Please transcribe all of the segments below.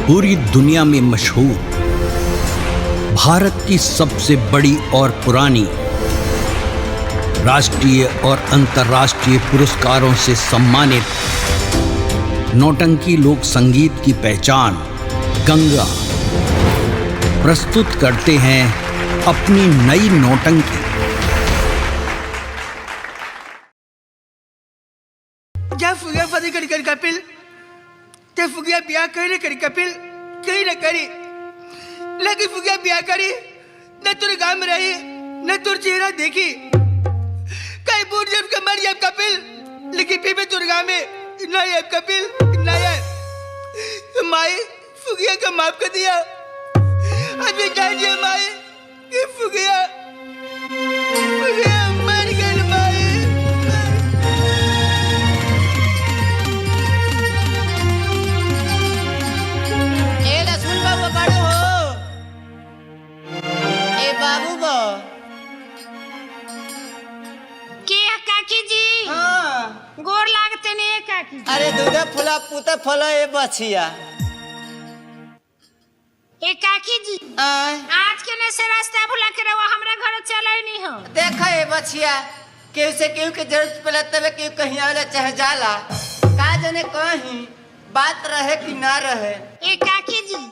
पूरी दुनिया में मशहूर, भारत की सबसे बड़ी और पुरानी, राष्ट्रीय और अंतर्राष्ट्रीय पुरस्कारों से सम्मानित नौटंकी लोक संगीत की पहचान गंगा प्रस्तुत करते हैं अपनी नई नौटंकी। क्या फुगिया फदी करी करी कपिल ते फुगिया ब्याह करी करी कपिल कहीं न करी लगी फुगिया ब्याह करी न तुर गाम रही न तुर चेहरा देखी कई बूढ़ जब का मर जब कपिल लेकिन पीपे तुरगा में ना ये कपिल ना ये माई फुगिया का माफ कर दिया अभी कह दिया माई कि फुगिया फुगिया मर गई माई। बाबू बो के काकी जी हाँ गोर लागते नहीं काकी। अरे दूधे फुला पुते फलो ए बछिया ए काकी जी आय आज के ने से रास्ता भुला के रवा हमरा घर चले नहीं हो। देखा ए बछिया केहू से केहू के जरूरत पड़े तबे केहू कहीं आवेला चाहे जाला का जाने कहीं बात रहे कि ना रहे। ए काकी जी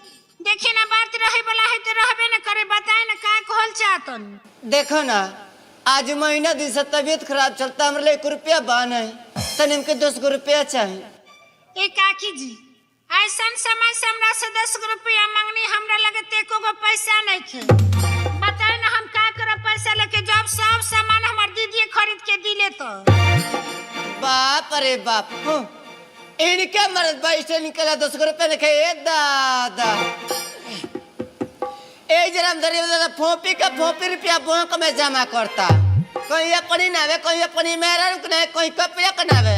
देखे ना बात रहे वाला है तो रहबे न करे बताए ना का कहल चाहतन। देखो ना आज महीना दिन से तबीयत खराब चलता हमरे लिए 1 रुपया बान है तनिम के 10 रुपया चाहिए। ए काकी जी ऐसा समय से हमरा से 10 रुपया मांगनी हमरा लगे एको गो पैसा नहीं थे बताए ना हम का करब पैसा लेके जब सब सामान हमर दीदी खरीद के दिले तो। बाप रे बाप इनके मर्द भाई से निकला 10 रुपया लिखे ए दादा ए जराम दरी वाला फोपी का फोपी रुपया बैंक में जमा करता कोई अपनी नावे कोई अपनी मेरा रुकना कोई कपिया कनावे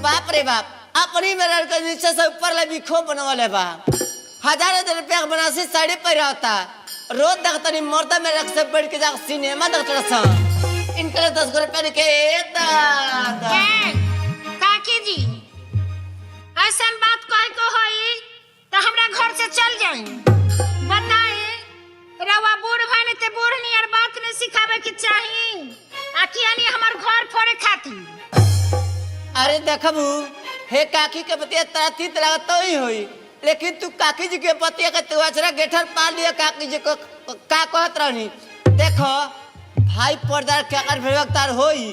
बाप रे बाप अपनी मेरा के नीचे से ऊपर ले बिखो बनवाले बा हजारों रुपया बनासी साड़ी पर होता रोज देखता नहीं मर्दा में रख से बैठ के जा सिनेमा देखता सा इनके 10 रुपया लिखे ए दादा काकी जी ऐसा बात कह को होई तो हमरा घर से चल जाई बताए रवा बूढ़ भाई ते बूढ़ नियर बात ने सिखावे के चाहिए आखियानी हमर घर फोड़े खाती। अरे देखबू हे काकी के बतिया तातीत लागत ही होई लेकिन तू काकी जी के बतिया के तू अचरा गेठर पाल लिया काकी जी को का कहत रहनी देखो भाई पर्दार क्या कर भेवतार होई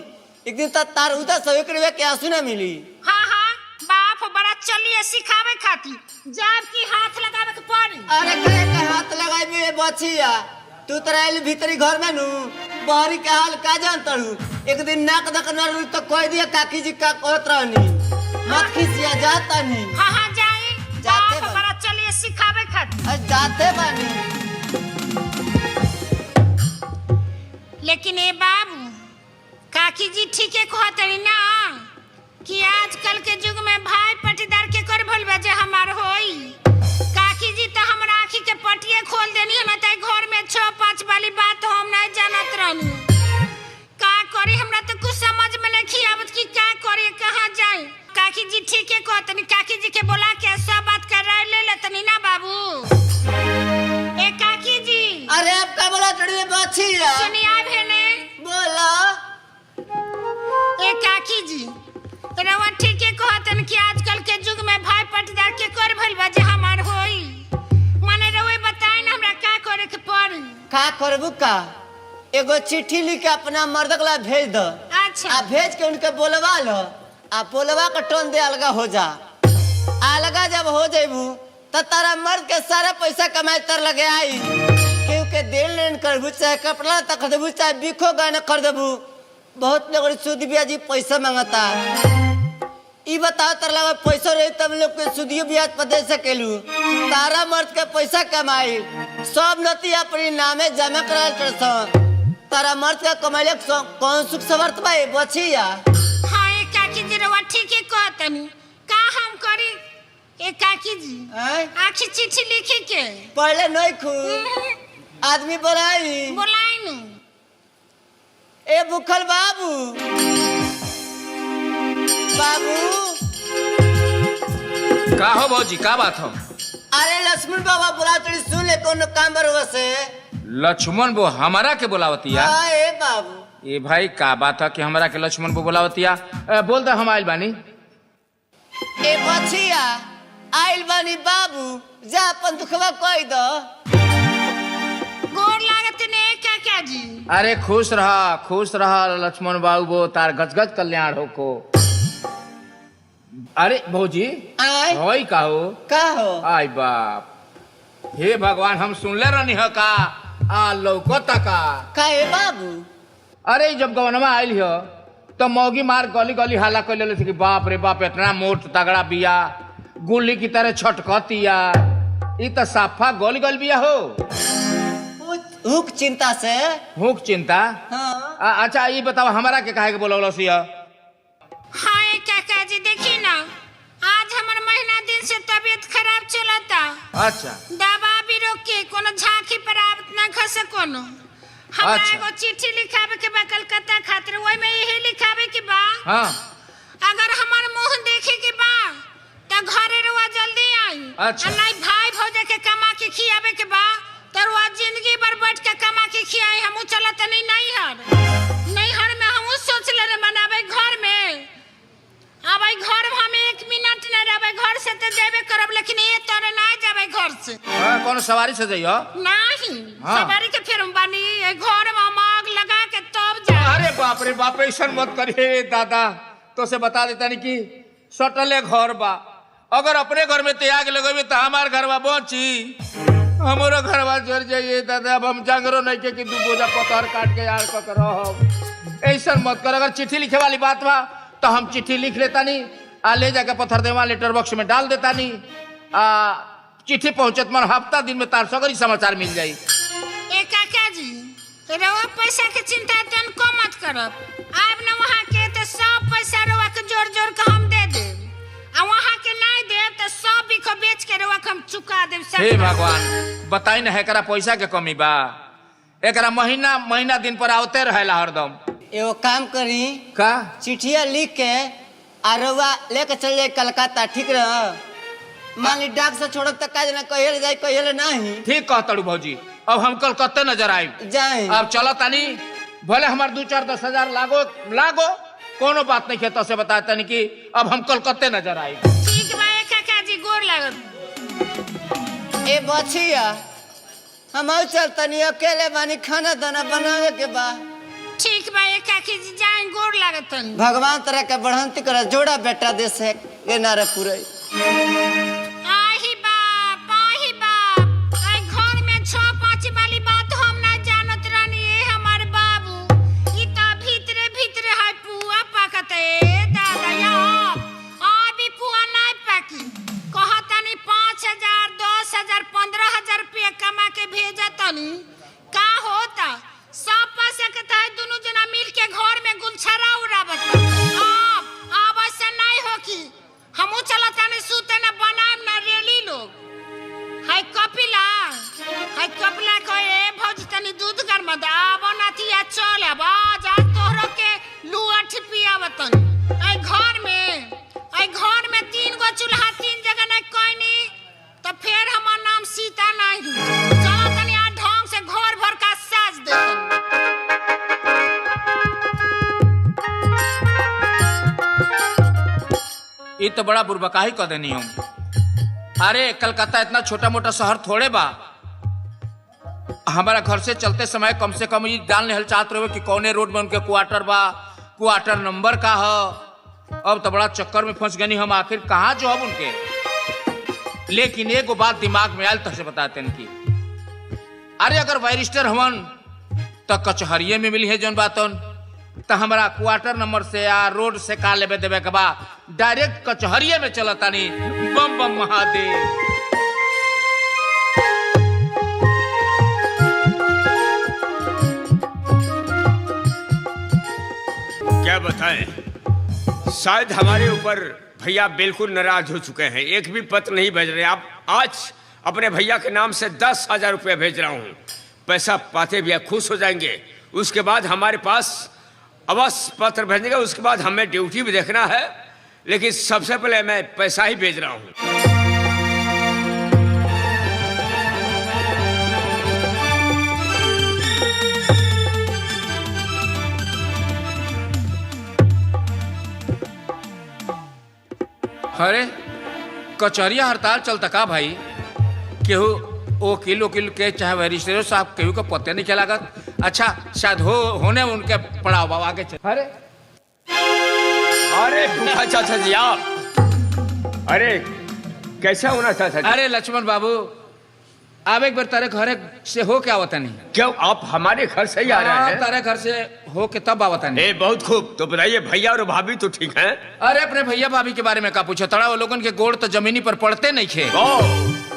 एक दिन त तार उदा सवे करवे के आंसू ना मिली। हां हां बाप बड़ा चलिए सिखावे खाती जब की हाथ लगावे के पड़ी। अरे कहे के हाथ लगाइबे बचिया तू तराइल भीतरी घर में नु बहरी के हाल का जानतरू एक दिन नाक दकन मारू तो कह दिया काकी जी का कहत रहनी मत खिसिया जाता नहीं। हां हां जाए जाते बाप बड़ा चलिए सिखावे खाती जाते बानी लेकिन ए बाबू काकी जी ठीके कहतनी ना कि आजकल के युग में भाई पटीदार के कर भल बजे हमार होई काकी जी तो हमरा आँखी के पटिए खोल देनी है त घर में 6-5 वाली बात हम नहीं जानत रहनी का करी हमरा तो कुछ समझ में नहीं आवत कि का करी कहां जाए। काकी जी ठीके कहतनी काकी जी के बोला के सब बात कर ले लेतनी ना बाबू। ए काकी जी अरे अब का बोला चढ़िए बचिया सुनिया भेने बोला ए काकी जी रवा ठीके कहतन कि आजकल के युग में भाई पटीदार के कर भइल बा जे हमार होई माने रवे बताई ना हमरा का करे के पड़ी। का करबू का एगो चिट्ठी लिख के अपना मर्द ला भेज द अच्छा आ भेज के उनके बोलवा लो आ बोलवा का टोन दे अलगा हो जा अलगा जब हो जेबू त तारा मर्द के सारा पैसा कमाए तर लगे आई क्योंकि देन लेन करबू चाहे कपड़ा तक देबू चाहे बिखो गाना कर देबू बहुत लोग सूद ब्याजी पैसा मांगता ई बताओ तर लगा पैसा रही तब लोग के सूदियो ब्याज पर दे सकेलू तारा मर्द के पैसा कमाई सब नती अपनी नामे जमा कराल करसा तारा मर्द का कमाई कौन सुख सवर्त बा बचिया। हां ए काकी जी रवा ठीके कहतनी का हम करी ए काकी जी आखी चिट्ठी लिखी के पढ़ले नहीं खू आदमी बोलाई बोलाई न ए बुखल बाबू बाबू का हो भौजी का बात हो? अरे लक्ष्मण बाबा बुला तड़ी सुन ले कौन काम बरवा से। लक्ष्मण वो हमारा के बुलावतिया? हाँ ए बाबू। ये भाई का बात है कि हमारा के लक्ष्मण वो बुलावतिया? बोल दे हम आइल बानी। ए बचिया आइल बानी बाबू, जा अपन दुखवा कह दो। गोर लागत ने काका जी। अरे खुश रहा लक्ष्मण बाबू, वो तार गजगज कल्याण हो को। अरे भौजी होई का हो? आई बाप, हे भगवान, हम सुनले रहनी है का आ लौकता का है बाबू? अरे जब गवनमा आइल हो तो मौगी मार गली गली हाला कर ले कि बाप रे बाप इतना मोट तगड़ा बिया, गुल्ली की तरह छटकतिया, ई तो साफा गली गली बिया हो। हुक चिंता से। हुक चिंता? हाँ। अच्छा ये बताओ हमारा के काहे के बोलौलो सिया? हाँ काका जी देखी ना, आज हमार महीना दिन से तबीयत खराब चलता। अच्छा। दवा भी रोके, कोनो झांकी पर आवत ना खसे कोनो। हमरा एगो चिट्ठी लिखावे के बा कलकत्ता खातिर, ओई में यही लिखावे के बा। हाँ। अगर हमार मुंह देखे के बा त घरे रुआ जल्दी आई। अच्छा। नहीं भाई भौजे के कमा के खियावे के बा त रुआ जिंदगी भर बैठ के कमा के खियाई। हमू चलत नहीं हर में हमू सोच ले रे बनावे घर में। अब आई घर में हम 1 मिनट न रहबे, घर से तो जेबे करब, लेकिन ये तोरे ना जाबे घर से। कौन सवारी से जइयो? नहीं। हाँ। सवारी के फिर बानी घर में आग लगा के तब जा। अरे बाप रे बाप, ऐसा मत करिए दादा, तो से बता देता नहीं कि सटले घर बा, अगर अपने घर में त्याग लगेबे तो हमार घरवा बची, हमारो घरवा जर जाइए दादा। अब हम जंगरो नहीं के कि 2 बोझा पत्थर काट के यार कर रहो। ऐसा मत कर, अगर चिट्ठी लिखे वाली बात बा तो हम चिट्ठी लिख लेता नहीं, ले जाके पत्थर देवा लेटर बॉक्स में डाल देता नहीं, चिट्ठी पहुंचत मन हफ्ता दिन में तार सगरी समाचार मिल जाई। ए काका जी रवा पैसा के चिंता तन को मत करब। अब न वहां के ते सब पैसा रवा के जोड़ जोड़ के हम दे दे, आ वहां के नहीं दे तो सब भी को बेच के रवा के हम चुका देब सब। हे भगवान, बताई न एकरा पैसा के कमी बा? एकरा महीना दिन पर आवते रहेला हरदम। एगो काम करी का? चिट्ठिया लिख के आरवा लेके चल जाए कलकत्ता, ठीक रह? मान ली डाक से छोड़ब तक काज ना कहिए जाए कहिए नहीं। ठीक कहतड़ू भौजी, अब हम कलकत्ते नजर आए जाए। अब चलो तानी, भले हमार 2-4-10 हजार लागो कोनो बात नहीं खेतो से बताता नहीं कि अब हम कलकत्ते नजर आए। ठीक बा काका जी, गोर लागत। ए बचिया हम चलतनी, अकेले बानी, खाना दाना बनावे के बा। ठीक बा काकी जी, जाए गोर लागत। भगवान तरह के बढ़ंती कर जोड़ा बेटा दे से के नारे पूरे। आही बाप आई घर में 6-5 वाली बात हम ना जानत रहनी है। हमारे बाबू ई त भीतरे है पुआ पाकते दादा या अभी पुआ नहीं पाकी। कहतनी 5,000 10,000 15,000 रुपया कमा के भेजतनी, का होता सब पैसा के तय दोनों जना मिल के घर में गुलछरा उड़ावत। अब ऐसा नहीं हो कि हमू चलता नहीं सूते न बनाम न रेली लोग। हाय कपिला को ए भौज तनी दूध गरम दा बनातिया चल अब आज तोहरो के लुअठ पियावतन। आई घर में 3 गो चूल्हा 3 जगह नहीं कोईनी तो फिर हमार नाम सीता नहीं। चलो तनी आ ढंग से घर भर का साज दे। ये तो बड़ा बुरबकाही कर देनी हम। अरे कलकत्ता इतना छोटा मोटा शहर थोड़े बा। हमारा घर से चलते समय कम से कम ये जान ले चाहत रहे कि कौने रोड में उनके क्वार्टर बा, क्वार्टर नंबर का है। अब तो बड़ा चक्कर में फंस गनी हम, आखिर कहाँ जो अब उनके। लेकिन एगो बात दिमाग में आयल तो बताते हैं कि अरे अगर बैरिस्टर हमन तो कचहरिये में मिली है जौन बातन, तो हमारा क्वार्टर नंबर से या रोड से का लेबे देवे के बा, डायरेक्ट कचहरिये में चलता नहीं। बम बम महादेव। क्या बताएं, शायद हमारे ऊपर भैया बिल्कुल नाराज हो चुके हैं, एक भी पत्र नहीं भेज रहे। आप आज अपने भैया के नाम से 10,000 रुपया भेज रहा हूँ, पैसा पाते भैया खुश हो जाएंगे। उसके बाद हमारे पास अवश्य पत्र भेजने का, उसके बाद हमें ड्यूटी भी देखना है, लेकिन सबसे पहले मैं पैसा ही भेज रहा हूँ। अरे कचहरिया हड़ताल चलता का भाई? केहू वकील वकील के चाहे बैरिस्टर साहब केहू को पते नहीं क्या लागत। अच्छा शायद होने उनके पड़ाव बाबा आगे चल। अरे अरे भूखा चाचा जी आप, अरे कैसा होना चाचा जी? अरे लक्ष्मण बाबू अब एक बार तारे घर से हो क्या आवता नहीं? क्यों आप हमारे घर से ही आ रहे हैं? तारे घर से हो के तब आवता नहीं। बहुत खूब। तो बताइए भैया और भाभी तो ठीक हैं? अरे अपने भैया भाभी के बारे में का पूछो तड़ा? वो लोगन के गोड़ तो जमीनी पर पड़ते नहीं खे।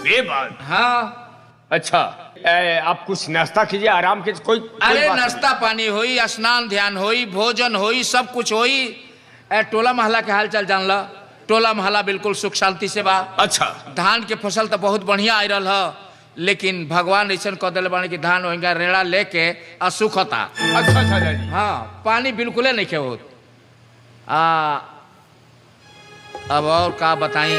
ये बात। हाँ अच्छा आप कुछ नाश्ता कीजिए, आराम कीजिए। कोई अरे नाश्ता पानी होई, स्नान ध्यान होई, भोजन होई, सब कुछ होई। टोला महला के हाल चाल जान ला। टोला महला बिल्कुल सुख शांति से बा। अच्छा धान के फसल तो बहुत बढ़िया आ रहा है, लेकिन भगवान ऐसा कह दिल बानी कि धान होगा रेड़ा लेके असुखता। अच्छा चाचा जी। हाँ पानी बिल्कुल नहीं खे होत। अब और का बताई?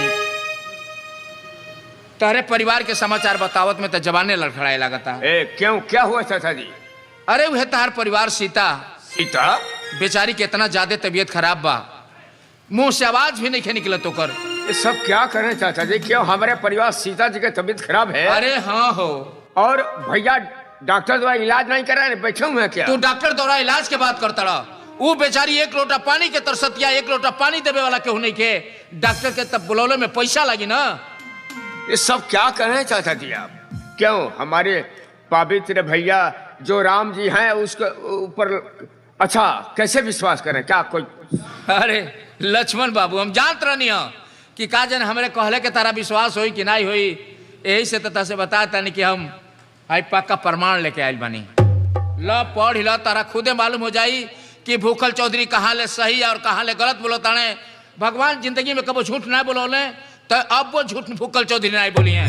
तारे परिवार के समाचार बतावत में तो जवाने लड़खड़ाए लगता। क्यों क्या हुआ चाचा जी? अरे वह तार परिवार सीता सीता बेचारी के इतना ज्यादा तबीयत खराब बा, मुंह से आवाज भी नहीं निकलत ओकर। ये सब क्या करें चाचा जी? क्यों हमारे परिवार सीता जी की तबीयत खराब है? अरे हाँ हो। और भैया डॉक्टर द्वारा इलाज नहीं कर रहे हैं, बैठे हुए हैं क्या? तू डॉक्टर द्वारा इलाज के बात करता रहा। वो बेचारी एक लोटा पानी के तरसतिया, एक लोटा पानी देवे वाला केहू नहीं के। डॉक्टर के तब बुलौले में पैसा लगी ना। ये सब क्या करें चाचा जी आप? क्यों हमारे पवित्र भैया जो राम जी हैं उसके ऊपर अच्छा कैसे विश्वास करें? क्या कोई? अरे लक्ष्मण बाबू हम जानत रहनी कि का जन हमरे कहले के तारा विश्वास होई कि नहीं होई, यही से तथा से बताता नहीं कि हम आई पक्का प्रमाण लेके आयल बनी। ल पढ़ ल तारा खुदे मालूम हो जाई कि भूखल चौधरी कहाँ ले सही और कहाँ ले गलत बोलो ताने। भगवान जिंदगी में कबो झूठ ना बोलोले तो अब वो झूठ भूखल चौधरी नहीं बोली है।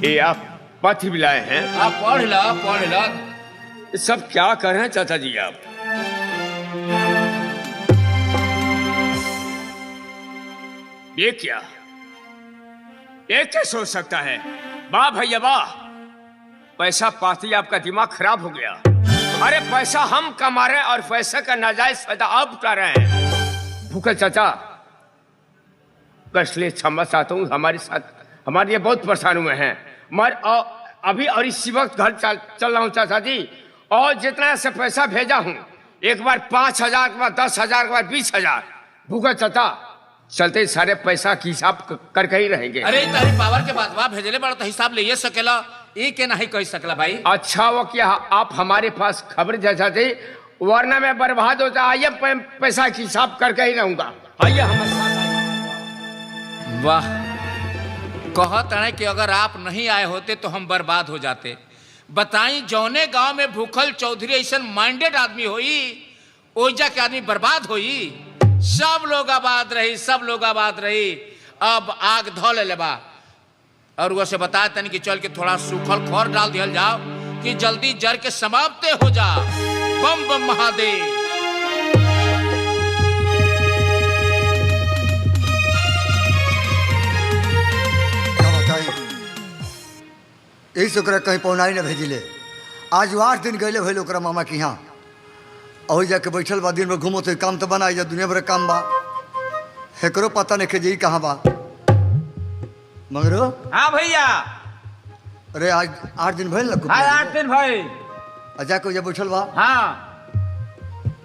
ये आप पथ भी लाए हैं? आप पढ़ ल। ये सब क्या कर रहे हैं चाचा जी आप? ये क्या, ये क्या सोच सकता है? वाह भैया वाह, पैसा पाती आपका दिमाग खराब हो गया। अरे पैसा हम कमा रहे हैं और पैसा का नाजायज फायदा आप उठा रहे हैं। भूखल चाचा इसलिए क्षमा चाहता हूँ, हमारे साथ हमारे ये बहुत परेशान हुए हैं। मगर अभी और इसी वक्त घर चल रहा हूँ चाचा जी, और जितना से पैसा भेजा हूँ, एक बार 5,000 के बाद 10,000 के बाद 20,000। भूखल चाचा चलते सारे पैसा की हिसाब करके ही रहेंगे। अरे तारी पावर के बाद वाह भेजले बड़ा तो हिसाब ले ये सकेला, ये के नहीं कह सकला भाई। अच्छा वो क्या आप हमारे पास खबर जैसा थी, वरना मैं बर्बाद हो जाए। आइए पैसा की हिसाब करके ही रहूंगा। आइए हमारे साथ। वाह कहत है कि अगर आप नहीं आए होते तो हम बर्बाद हो जाते। बताई जौने गांव में भूखल चौधरी ऐसा माइंडेड आदमी होई, ओइजा के आदमी बर्बाद होई। सब लोग आबाद रही, सब लोग आबाद रही। अब आग धो ले बा और वो से बताया तनी कि चल के थोड़ा सूखल खौर डाल दिया जाओ कि जल्दी जर के समाप्त हो जा। बम बम महादेव। यही से कहीं पौनाई न भेजिले। आज 8 दिन गए भैल ओकरा मामा के यहाँ, और जाके बैठल बा दिन में घूमो तो काम तो बना, दुनिया भर काम बा, हेकरो पता नहीं कि कहाँ बा। मगरो हाँ भैया। अरे आज 8 दिन भैल ना? हाँ 8 दिन भाई। जाके जब बैठल बा, हाँ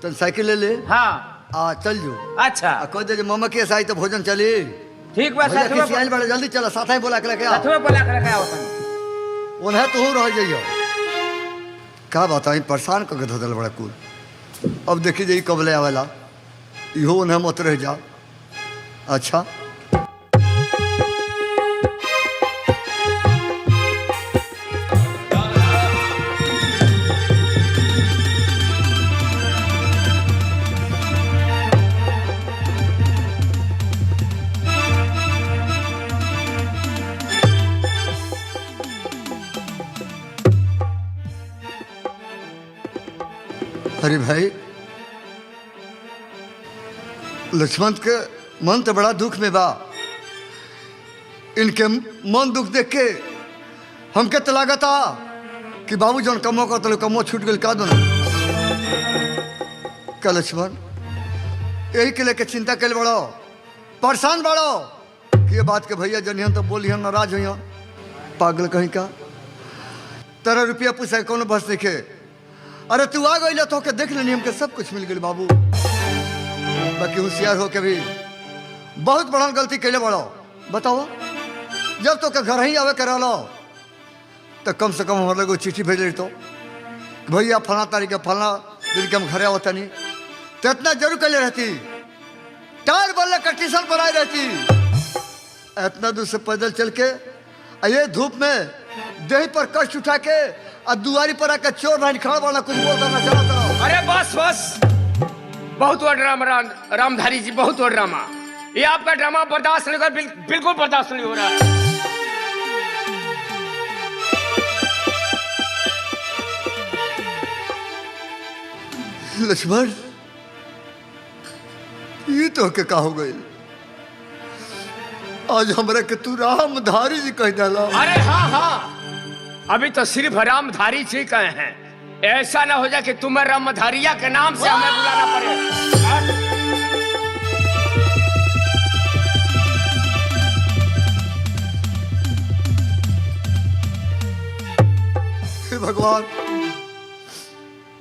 तो साइकिल ले ले। हाँ चल जो। अच्छा कह दे मामा के साई तो भोजन चली। ठीक बा। बड़ा जल्दी चला, साथ ही बोला के आओ। बोला कर क्या होता उन्हें तो रह जाइयो। क्या बताई परेशान करके धोदल बड़ा कुल। अब देखी जाइए कब ले आवेला, इहो उन्हें मत रह जा। अच्छा अरे भाई लक्ष्मण के मन तो बड़ा दुख में बा। इनके मन दुख देख के हमके तो लागता कि बाबू जौन कमो का तो कमो छूट गई का दोनों। क्या लक्ष्मण यही के लेके चिंता कर बड़ो परेशान बाड़ो कि ये बात के भैया जनिहन तो बोलिहन नाराज होइहन पागल कहीं का। तेरा रुपया पूछा कौन बस देखे। अरे तू आ गई तो के देख लेनी हमके सब कुछ मिल गई बाबू। बाकी होशियार हो के भी बहुत बड़ा गलती कैले बड़ो। बताओ जब तो के घर ही आवे करा लो तो कम से कम हमारे को चिट्ठी भेज रही तो भैया फला तारीख फला दिन के हम घरे आवता नहीं तो इतना जरूर कैले रहती। टायर बल्ले का टीशन बनाई रहती। इतना दूर से पैदल चल के ये धूप में देह पर कष्ट उठा के और दुआरी पर आकर चोर नहीं खड़ा वाला कुछ बोलता ना चला तो। अरे बस बस, बहुत हुआ ड्रामा रामधारी जी, बहुत हुआ ड्रामा। ये आपका ड्रामा बर्दाश्त नहीं कर, बिल्कुल बर्दाश्त नहीं हो रहा है। लक्ष्मण ये तो के का हो गई। आज हमरा के तू रामधारी जी कह डाला। अरे हाँ हाँ, अभी तो सिर्फ रामधारी जी कहे हैं। ऐसा ना हो जाए कि तुम्हें रामधारिया के नाम से हमें बुलाना पड़े। हे भगवान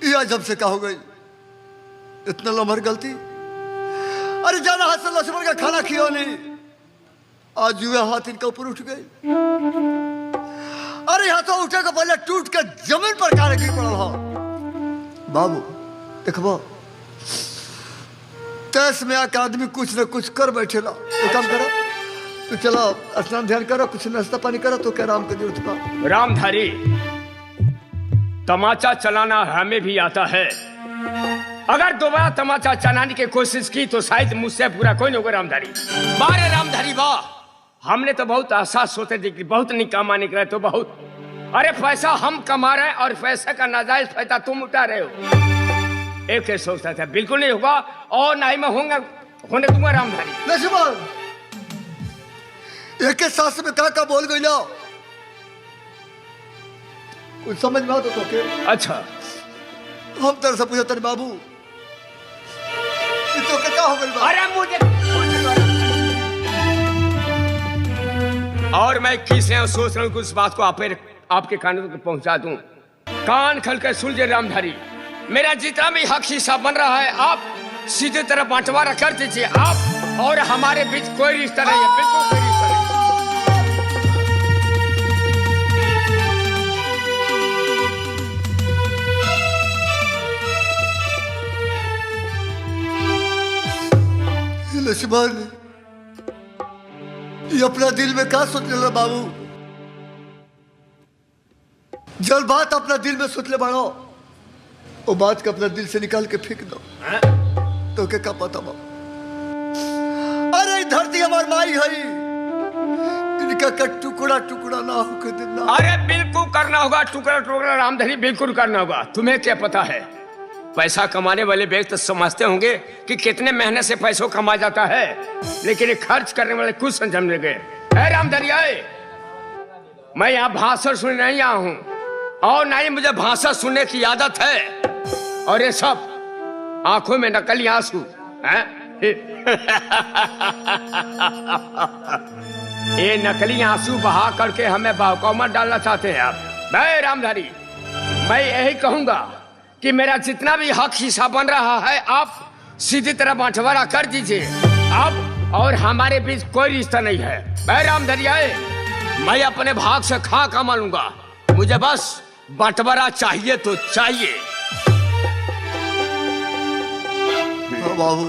ये आज हमसे क्या हो गई। इतना लम्हर गलती। अरे जाना हाथ से लक्ष्मण का खाना खियो नहीं। आज युवा हाथ इनका ऊपर उठ गई। अरे यहाँ तो उठे को पहले टूट के जमीन पर काले गिर पड़ा हो। बाबू देखबो तैस में आके आदमी कुछ न कुछ कर बैठे ला। तो काम करो तो चलो स्नान ध्यान करो, कुछ नाश्ता पानी करो तो क्या राम का जरूरत पा। रामधारी, तमाचा चलाना हमें भी आता है। अगर दोबारा तमाचा चलाने की कोशिश की तो शायद मुझसे पूरा कोई नहीं होगा। रामधारी बारे रामधारी वाह, हमने तो बहुत आशा सोते थे, बहुत निकामा निकला तो बहुत। अरे पैसा हम कमा रहे हैं और पैसा का नाजायज फायदा तुम उठा रहे हो। एक सोचता था बिल्कुल नहीं होगा और ना ही मैं होने दूंगा। रामधारी लक्ष्मण एक सांस में का बोल गई लो कुछ समझ में आता तो के। अच्छा हम तरह से पूछा तेरे बाबू तो क्या हो गई। अरे मुझे और मैं किस सोच रहा हूँ कि उस बात को आपके कानों तक पहुंचा दूं। कान खल कर सुन रामधारी, मेरा जितना भी हक हिस्सा बन रहा है आप सीधे तरह बंटवारा कर दीजिए। आप और हमारे बीच कोई रिश्ता नहीं है, बिल्कुल कोई रिश्ता नहीं। लक्ष्मण ये अपना दिल में क्या सोच ले बाबू। जब बात अपना दिल में सोच ले बाड़ो वो बात को अपना दिल से निकाल के फेंक दो तो क्या पता बाबू। अरे धरती हमार माई है, इनका का टुकड़ा टुकड़ा ना हो के देना। अरे बिल्कुल करना होगा, टुकड़ा टुकड़ा रामधारी बिल्कुल करना होगा। तुम्हें क्या पता है, पैसा कमाने वाले व्यक्ति तो समझते होंगे कि कितने मेहनत से पैसों कमा जाता है, लेकिन खर्च करने वाले कुछ समझने गए। रामधारी आए, मैं यहाँ भाषण सुनने नहीं आया हूँ और ना ही मुझे भाषण सुनने की आदत है। और ये सब आंखों में नकली आंसू हैं। ये नकली आंसू बहा करके हमें बहकावा डालना चाहते हैं आप। मैं रामधारी मैं यही कहूंगा कि मेरा जितना भी हक हिस्सा बन रहा है आप सीधी तरह बंटवारा कर दीजिए। आप और हमारे बीच कोई रिश्ता नहीं है। मैं रामधारी आए, मैं अपने भाग से खा कमा लूंगा, मुझे बस बंटवारा चाहिए तो चाहिए। बाबू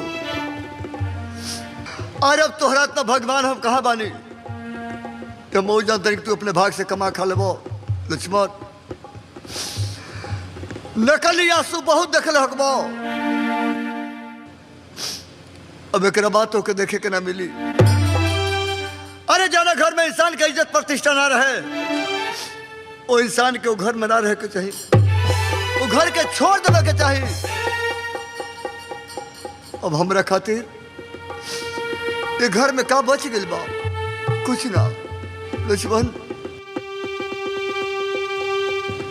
अरे अब तोहरा इतना भगवान हम कहाँ बानी तो मौज जानते तू अपने भाग से कमा खा लेबो। लक्ष्मण नकली आंसू बहुत देखल हकबो, अब एक बात होके देखे के ना मिली। अरे जाना घर में इंसान का इज्जत प्रतिष्ठा ना रहे, वो इंसान के वो घर में ना रहे के चाहिए, वो घर के छोड़ देवे के चाहिए। अब हमरा खातिर ये घर में का बच गई बा, कुछ ना। लक्ष्मण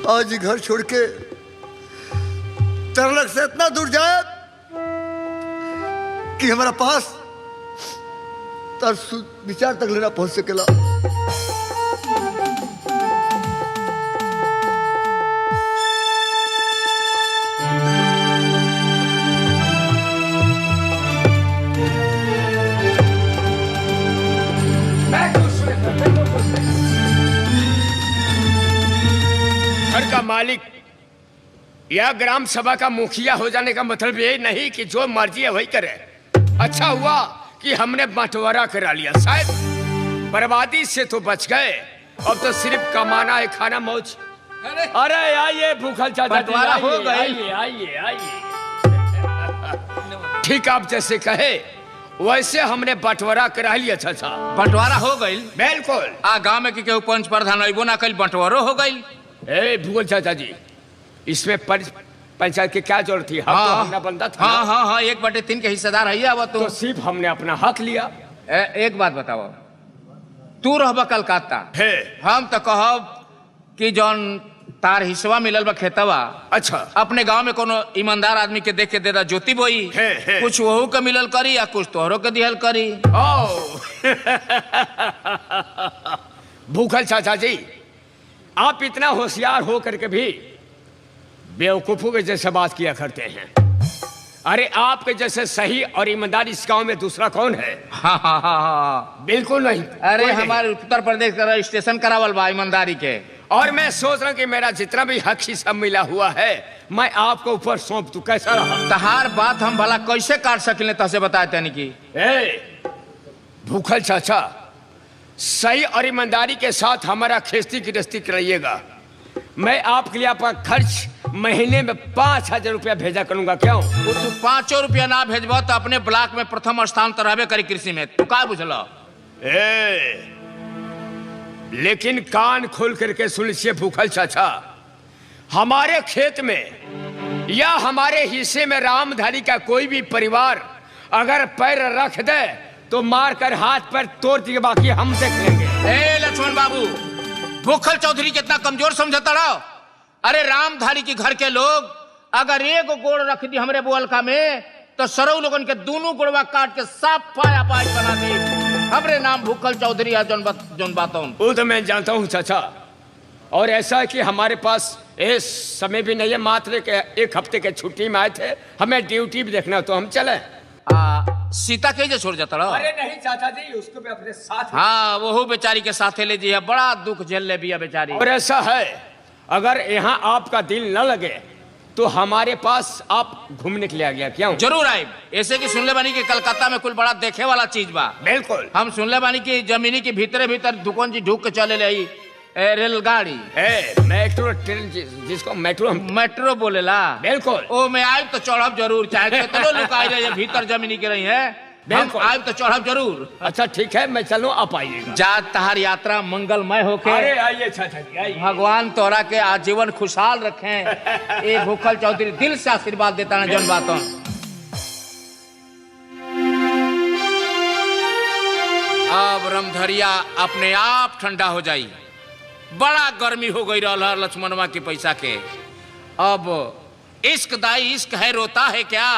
आज घर छोड़ के तरलक से इतना दूर जाए कि हमारा पास तार विचार तक लेना पहुंच सकेला। घर का मालिक या ग्राम सभा का मुखिया हो जाने का मतलब ये नहीं कि जो मर्जी है वही करे। अच्छा हुआ कि हमने बंटवारा करा लिया, शायद बर्बादी से तो बच गए। अब तो सिर्फ कमाना है, खाना मौज। अरे आइए भूखल चाचा, बंटवारा हो गई। आइए आइए आइए। ठीक आप जैसे कहे वैसे हमने बंटवारा करा लिया चाचा। बंटवारा हो गई? बिल्कुल। आ गांव में कि केहू पंच प्रधान अइबो ना कल, बंटवारो हो गई। ए भूगोल चाचा जी, इसमें पंचायत की क्या जरूरत थी? हम तो अपना बंदा था। हाँ हाँ हाँ, 1/3 के हिस्सेदार है अब तो सिर्फ हमने अपना हक लिया। एक बात बताओ, तू रहबा कलकत्ता, है हम तो कहब कि जौन तार हिस्सा मिलल बा खेतवा, अच्छा अपने गांव में कोनो ईमानदार आदमी के देख के दे दा, ज्योति बोई है। कुछ वहू के मिलल करी या कुछ तोहरो के दिहल करी। ओ भूखल चाचा जी, आप इतना होशियार हो करके भी बेवकूफों के जैसे बात किया करते हैं। अरे आपके जैसे सही और ईमानदार इस गांव में दूसरा कौन है? हाँ हाँ हाँ हाँ, बिल्कुल नहीं। अरे कोई नहीं। हमारे उत्तर प्रदेश का रजिस्ट्रेशन करावल बा ईमानदारी के। और मैं सोच रहा हूँ कि मेरा जितना भी हक हिस्सा मिला हुआ है मैं आपको ऊपर सौंप दूं, कैसा रहा? तहार बात हम भला कैसे काट सकिले तसे बताए तनी की। भूखल चाचा, सही और ईमानदारी के साथ हमारा खेती गृहस्थी कराइएगा। मैं आपके लिए आपका खर्च महीने में 5,000 रुपया भेजा करूंगा। क्यों? वो तू 5 रुपया ना भेजबो तो अपने ब्लॉक में प्रथम स्थान तो रहबे करी कृषि में। तू का बुझल? लेकिन कान खोल करके सुन लीजिए भूखल चाचा, हमारे खेत में या हमारे हिस्से में रामधारी का कोई भी परिवार अगर पैर रख दे तो मार कर हाथ पर तोड़ दिए, बाकी हम देख लेंगे। लक्ष्मण बाबू, भूखल चौधरी कितना कमजोर समझता रहो? अरे रामधारी के घर के लोग अगर एक गोड़ रख दी हमरे बोलका में तो सरऊ लोगन के दोनों गोड़वा काट के साफ पाया पाई बना दी। हमरे नाम भूखल चौधरी है जोन बातों। वो तो मैं जानता हूँ चाचा, और ऐसा है कि हमारे पास इस समय भी नहीं है, मात्र एक हफ्ते के छुट्टी में आए थे, हमें ड्यूटी भी देखना, तो हम चले। सीता के छोड़ जाता रहो? अरे नहीं चाचा जी, उसको भी अपने साथ। हाँ, वो बेचारी के साथ ले जी, बड़ा दुख झेल ले भी बेचारी। और ऐसा है, अगर यहाँ आपका दिल न लगे तो हमारे पास आप घूमने के लिए आ गया। क्यों? जरूर आए। ऐसे की सुनले बानी कि कलकत्ता में कुल बड़ा देखे वाला चीज बा। बिल्कुल। हम सुनले बानी कि जमीनी के भीतरे भीतर दुकान जी ढूक के चले रही रेलगाड़ी है, मेट्रो ट्रेन, जिसको मेट्रो बोलेला। बिल्कुल। ओ मैं आयब तो चढ़ब जरूर, चाहे कितनो लुकाई रहे भीतर जमीनी के रही है, बिल्कुल आयब तो चढ़ब जरूर। अच्छा ठीक है, मैं चलूं, आप आइएगा। जा तहार यात्रा मंगलमय होके। अरे आइए चाचा जी, आइए। भगवान तोरा के आजीवन खुशहाल रखें। ए भूखल चौधरी दिल से आशीर्वाद देता ना जन बातों। अब रमधरिया अपने आप ठंडा हो जाई। बड़ा गर्मी हो गई रहा लक्ष्मणवा के पैसा के। अब इश्क दाई इश्क है, रोता है क्या?